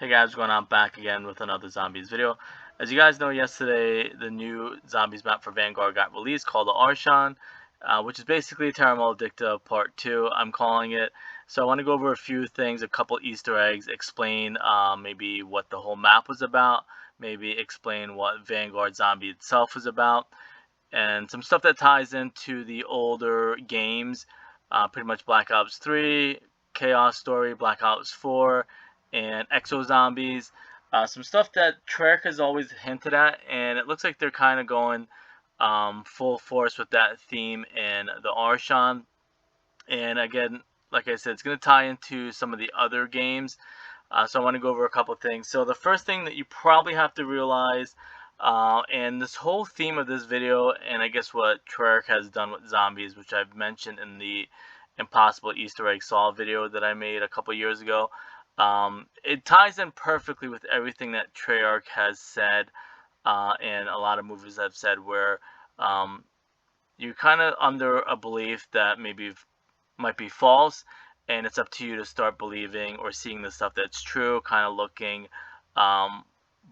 Hey guys, what's going on? Back again with another Zombies video. As you guys know, yesterday the new Zombies map for Vanguard got released called the Archon, which is basically Terra Maledicta Part 2, I'm calling it. So I want to go over a few things, a couple Easter eggs, explain maybe what the whole map was about, maybe explain what Vanguard Zombie itself was about, and some stuff that ties into the older games, pretty much Black Ops 3, Chaos Story, Black Ops 4, and Exo Zombies. Some stuff that Treyarch has always hinted at, and it looks like they're kind of going full force with that theme in the Archon. And again, like I said, it's going to tie into some of the other games. So I want to go over a couple things. So the first thing that you probably have to realize, and this whole theme of this video, and I guess what Treyarch has done with zombies, which I've mentioned in the Impossible Easter Egg Solve video that I made a couple years ago, it ties in perfectly with everything that Treyarch has said, and a lot of movies have said, where you're kind of under a belief that maybe might be false, and it's up to you to start believing or seeing the stuff that's true, kind of looking um,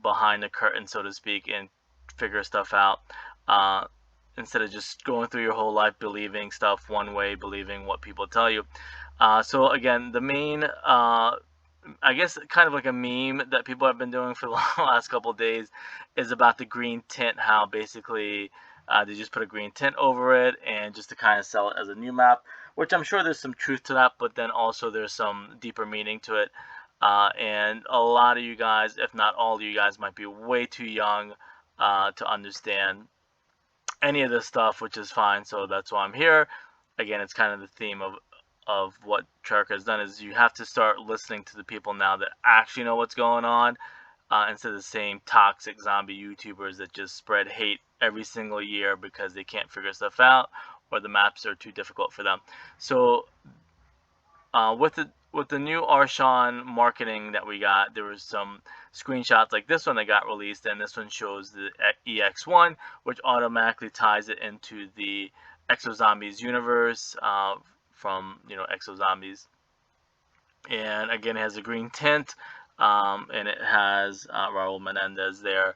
behind the curtain, so to speak, and figure stuff out, uh, instead of just going through your whole life believing stuff one way, believing what people tell you. So again, the main, I guess, kind of like a meme that people have been doing for the last couple of days is about the green tint, how basically they just put a green tint over it and just to kind of sell it as a new map, which I'm sure there's some truth to that, but then also there's some deeper meaning to it. And a lot of you guys, if not all of you guys, might be way too young to understand any of this stuff, which is fine. So that's why I'm here. Again, it's kind of the theme of what Treyarch has done, is you have to start listening to the people now that actually know what's going on, instead of the same toxic zombie YouTubers that just spread hate every single year because they can't figure stuff out or the maps are too difficult for them. So with the new Archon marketing that we got, there was some screenshots like this one that got released, and this one shows the EX1, which automatically ties it into the Exo Zombies universe, from Exo Zombies. And again, it has a green tint, and it has Raul Menendez there.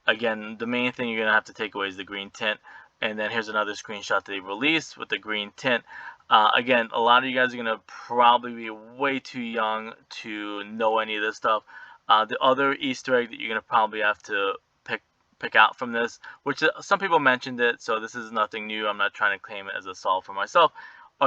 Again, the main thing you're gonna have to take away is the green tint. And then here's another screenshot they released with the green tint. Again, a lot of you guys are gonna probably be way too young to know any of this stuff. The other Easter egg that you're gonna probably have to pick out from this, which some people mentioned it, so this is nothing new. I'm not trying to claim it as a solve for myself.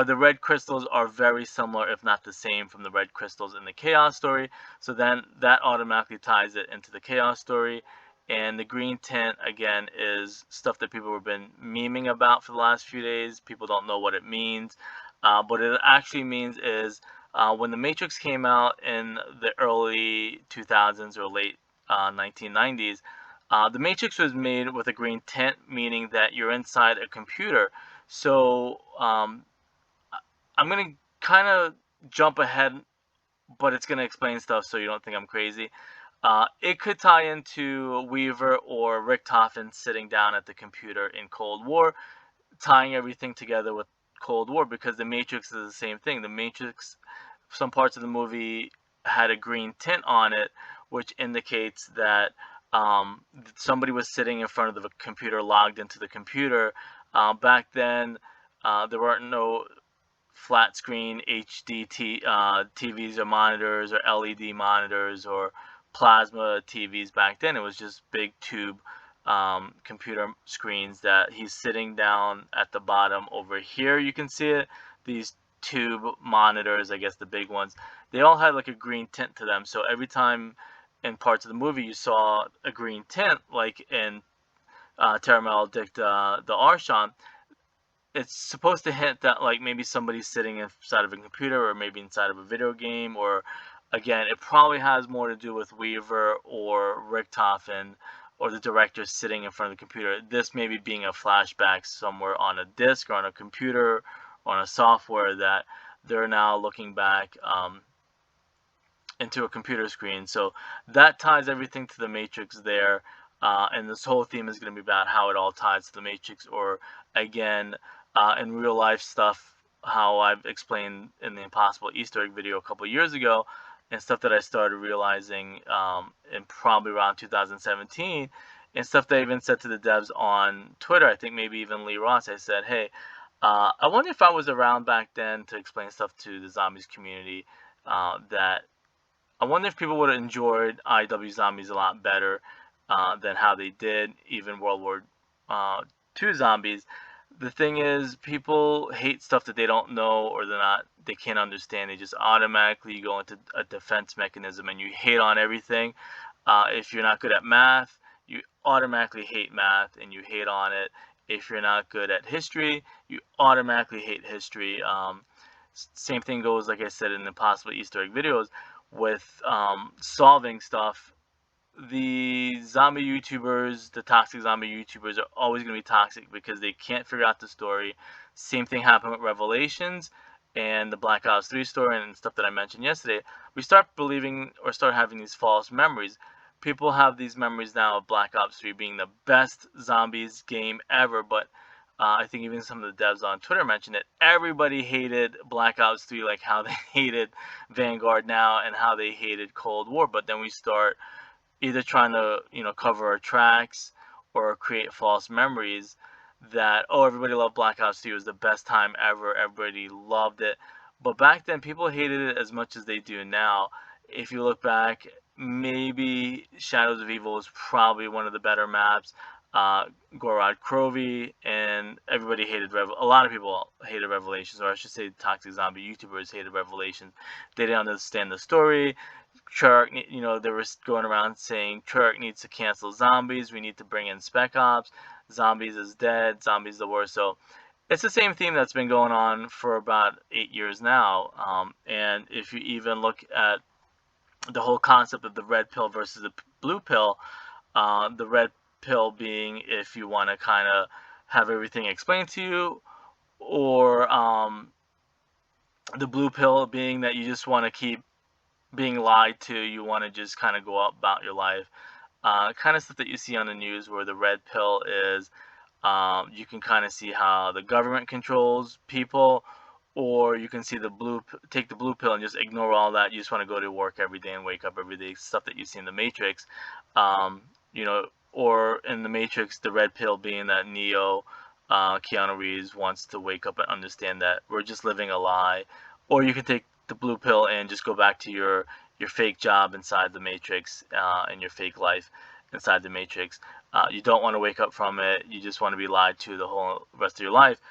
The red crystals are very similar, if not the same, from the red crystals in the Chaos Story. So then that automatically ties it into the Chaos Story. And the green tint, again, is stuff that people have been memeing about for the last few days. People don't know what it means. What it actually means is when the Matrix came out in the early 2000s or late 1990s, the Matrix was made with a green tint, meaning that you're inside a computer. So I'm going to kind of jump ahead, but it's going to explain stuff so you don't think I'm crazy. It could tie into Weaver or Richtofen sitting down at the computer in Cold War, tying everything together with Cold War, because the Matrix is the same thing. The Matrix, some parts of the movie had a green tint on it, which indicates that somebody was sitting in front of the computer, logged into the computer. Back then, there weren't no flat screen HD TVs or monitors or LED monitors or plasma TVs back then. It was just big tube computer screens that he's sitting down at the bottom over here. You can see it. These tube monitors, I guess the big ones, they all had like a green tint to them. So every time in parts of the movie you saw a green tint, like in Terra Maledicta, the Archon, it's supposed to hint that like maybe somebody's sitting inside of a computer or maybe inside of a video game, or again, it probably has more to do with Weaver or Richtofen or the director sitting in front of the computer. This maybe being a flashback somewhere on a disk or on a computer or on a software that they're now looking back into a computer screen. So that ties everything to the Matrix there. And this whole theme is going to be about how it all ties to the Matrix, or again, in real life stuff, how I've explained in the Impossible Easter egg video a couple years ago, and stuff that I started realizing in probably around 2017, and stuff that I even said to the devs on Twitter. I think maybe even Lee Ross. I said, hey, I wonder if I was around back then to explain stuff to the zombies community. That I wonder if people would have enjoyed IW Zombies a lot better than how they did, even World War II Zombies. The thing is, people hate stuff that they don't know or they can't understand. They just automatically go into a defense mechanism, and you hate on everything. If you're not good at math, you automatically hate math, and you hate on it. If you're not good at history, you automatically hate history. Same thing goes, like I said, in the possible Easter egg videos with solving stuff. The zombie YouTubers, the toxic zombie YouTubers, are always going to be toxic because they can't figure out the story. Same thing happened with Revelations and the Black Ops 3 story and stuff that I mentioned yesterday. We start believing or start having these false memories. People have these memories now of Black Ops 3 being the best zombies game ever, but I think even some of the devs on Twitter mentioned it. Everybody hated Black Ops 3 like how they hated Vanguard now and how they hated Cold War. But then we start either trying to, cover our tracks or create false memories that, oh, everybody loved Black Ops 3. It was the best time ever. Everybody loved it. But back then, people hated it as much as they do now. If you look back, maybe Shadows of Evil was probably one of the better maps. Gorod Krovi, and everybody hated a lot of people hated Revelations, or I should say toxic zombie YouTubers hated Revelations. They didn't understand the story. Treyarch, they were going around saying Treyarch needs to cancel zombies, we need to bring in Spec Ops, zombies is dead, zombies the worst. So it's the same theme that's been going on for about 8 years now. And if you even look at the whole concept of the red pill versus the blue pill, the red pill being if you want to kind of have everything explained to you, or the blue pill being that you just want to keep being lied to, you want to just kind of go about your life. Kind of stuff that you see on the news where the red pill is you can kind of see how the government controls people, or you can see take the blue pill and just ignore all that. You just want to go to work every day and wake up every day, stuff that you see in the Matrix. Or in the Matrix, the red pill being that Neo, Keanu Reeves wants to wake up and understand that we're just living a lie. Or you can take the blue pill and just go back to your fake job inside the Matrix and your fake life inside the Matrix. You don't want to wake up from it. You just want to be lied to the whole rest of your life.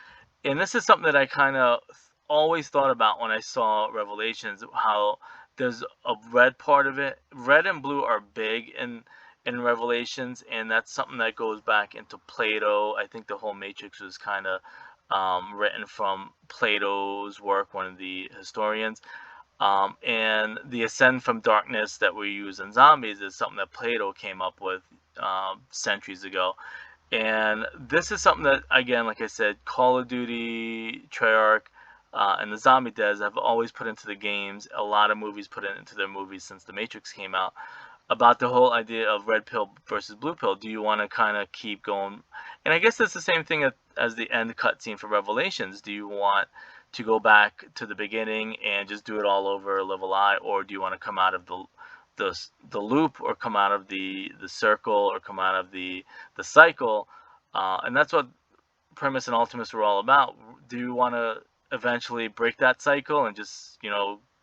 And this is something that I kind of always thought about when I saw Revelations, how there's a red part of it. Red and blue are big in Revelations, and that's something that goes back into Plato. I think the whole Matrix was kind of written from Plato's work, one of the historians. And the ascend from darkness that we use in zombies is something that Plato came up with centuries ago. And this is something that, again, like I said, Call of Duty, Treyarch, and the Zombie Devs have always put into the games. A lot of movies put it into their movies since The Matrix came out, about the whole idea of red pill versus blue pill. Do you want to kind of keep going? And I guess that's the same thing as the end cutscene for Revelations. Do you want to go back to the beginning and just do it all over, live a lie, or do you want to come out of the loop, or come out of the circle, or come out of the cycle? And that's what Primus and Ultimus were all about. Do you want to eventually break that cycle and just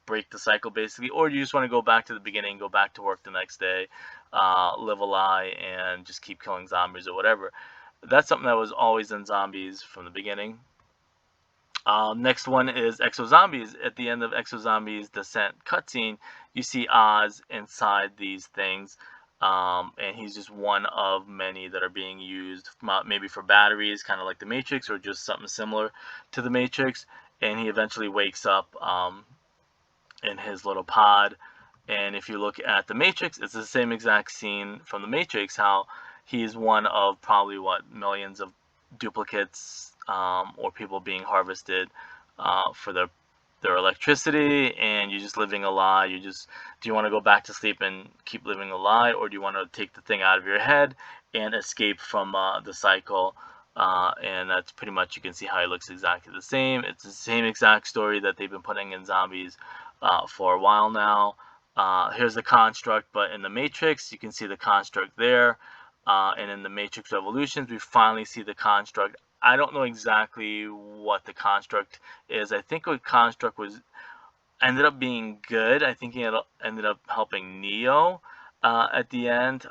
break the cycle basically, or do you just want to go back to the beginning, go back to work the next day, live a lie, and just keep killing zombies or whatever? That's something that was always in zombies from the beginning. Next one is Exo Zombies. At the end of Exo Zombies Descent cutscene, you see Oz inside these things, and he's just one of many that are being used, maybe for batteries, kind of like the Matrix, or just something similar to the Matrix. And he eventually wakes up in his little pod. And if you look at the Matrix, it's the same exact scene from the Matrix, how he's one of probably millions of duplicates or people being harvested for their electricity, and you're just living a lie. Do you want to go back to sleep and keep living a lie, or do you want to take the thing out of your head and escape from the cycle? And that's pretty much, you can see how he looks exactly the same. It's the same exact story that they've been putting in zombies for a while now. here's the construct, but in the Matrix, you can see the construct there. And in the Matrix Revolutions, we finally see the construct. I don't know exactly what the construct is. I think what construct was ended up being good. I think he ended up helping Neo at the end,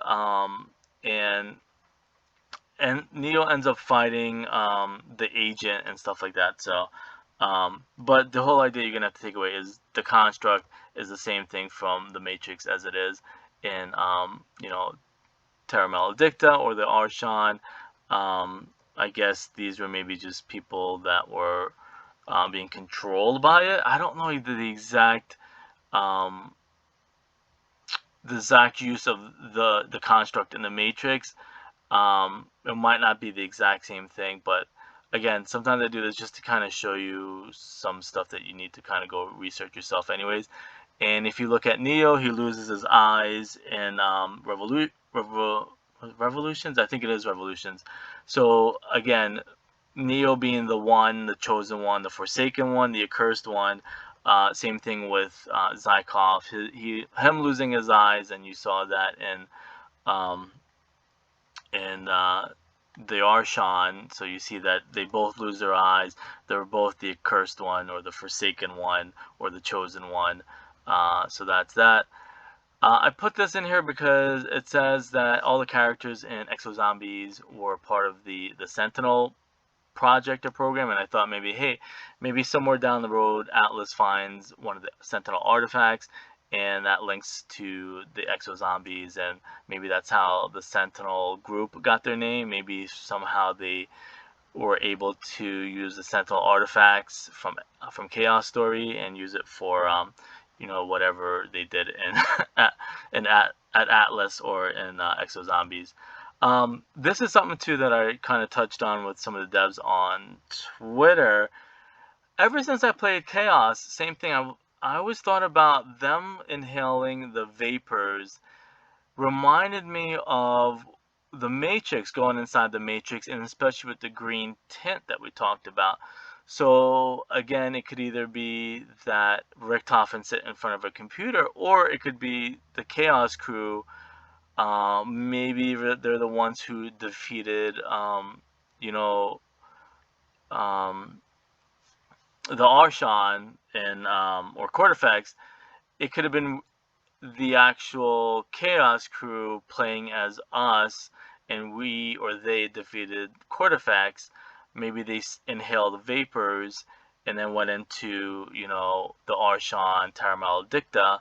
and Neo ends up fighting the agent and stuff like that. So, but the whole idea you're gonna have to take away is the construct is the same thing from the Matrix as it is in Terra Maledicta or the Archon. I guess these were maybe just people that were being controlled by it. I don't know um, the exact use of the construct in the Matrix. It might not be the exact same thing, but again, sometimes I do this just to kind of show you some stuff that you need to kind of go research yourself, anyways. And if you look at Neo, he loses his eyes in Revolutions. I think it is Revolutions. So again, Neo being the one, the chosen one, the forsaken one, the accursed one. Same thing with Zykov. Him losing his eyes, and you saw that um, in the Archon. So you see that they both lose their eyes. They're both the accursed one, or the forsaken one, or the chosen one. So that's that. I put this in here because it says that all the characters in Exo Zombies were part of the Sentinel project or program, and I thought maybe, hey, maybe somewhere down the road Atlas finds one of the Sentinel artifacts and that links to the Exo Zombies, and maybe that's how the Sentinel group got their name. Maybe somehow they were able to use the Sentinel artifacts from Chaos Story and use it for whatever they did at Atlas or in Exo Zombies. This is something too that I kind of touched on with some of the devs on Twitter. Ever since I played Chaos, same thing. I always thought about them inhaling the vapors reminded me of the Matrix, going inside the Matrix, and especially with the green tint that we talked about. So again, it could either be that Richtofen sit in front of a computer, or it could be the Chaos crew. Maybe they're the ones who defeated, you know, um, the Archon and or Cortifex. It could have been the actual Chaos crew playing as us, and we or they defeated Cortifex. Maybe they inhaled the vapors and then went into, the Archon, Terra Maledicta.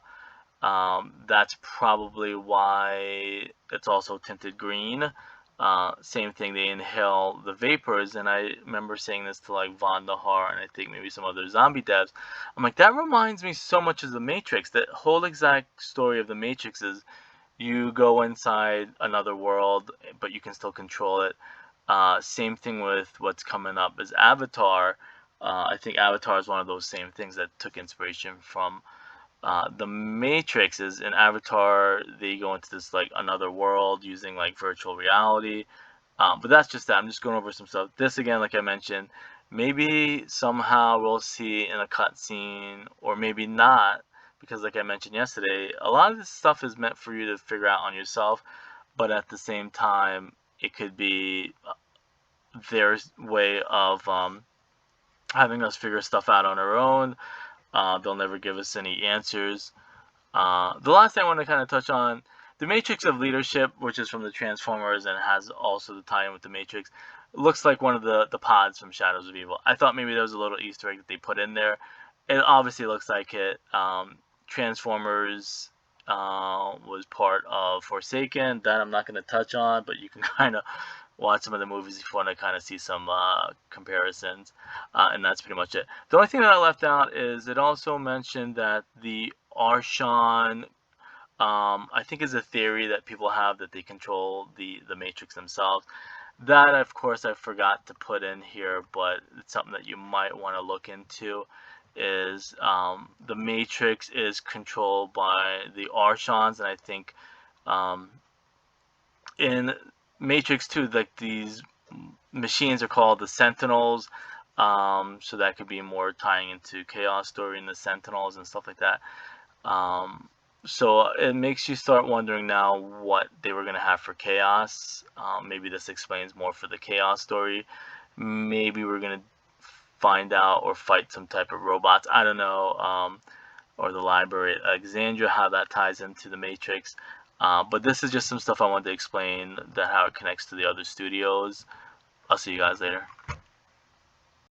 That's probably why it's also tinted green. Same thing, they inhale the vapors, and I remember saying this to like Von Dahar and I think maybe some other zombie devs. I'm like, that reminds me so much of the Matrix. That whole exact story of the Matrix is you go inside another world, but you can still control it. Same thing with what's coming up as Avatar. I think Avatar is one of those same things that took inspiration from the Matrix. Is in Avatar, they go into this like another world using like virtual reality. But that's just that. I'm just going over some stuff. This again, like I mentioned, maybe somehow we'll see in a cutscene, or maybe not, because like I mentioned yesterday, a lot of this stuff is meant for you to figure out on yourself. But at the same time, it could be their way of having us figure stuff out on our own. They'll never give us any answers. The last thing I want to kind of touch on, the Matrix of Leadership, which is from the Transformers and has also the tie-in with the Matrix, looks like one of the pods from Shadows of Evil. I thought maybe there was a little Easter egg that they put in there. It obviously looks like it. Transformers was part of Forsaken. That I'm not going to touch on, but you can kind of watch some of the movies if you want to kind of see some comparisons, and that's pretty much it. The only thing that I left out is it also mentioned that the Archon, I think, is a theory that people have that they control the Matrix themselves. That, of course, I forgot to put in here, but it's something that you might want to look into. Is the Matrix is controlled by the Archons, and I think in Matrix 2, like these machines are called the Sentinels, so that could be more tying into Chaos Story and the Sentinels and stuff like that. So it makes you start wondering now what they were gonna have for Chaos. Maybe this explains more for the Chaos story. Maybe we're gonna find out or fight some type of robots. I don't know. Or the library at Alexandria, how that ties into the Matrix. But this is just some stuff I wanted to explain, that how it connects to the other studios. I'll see you guys later.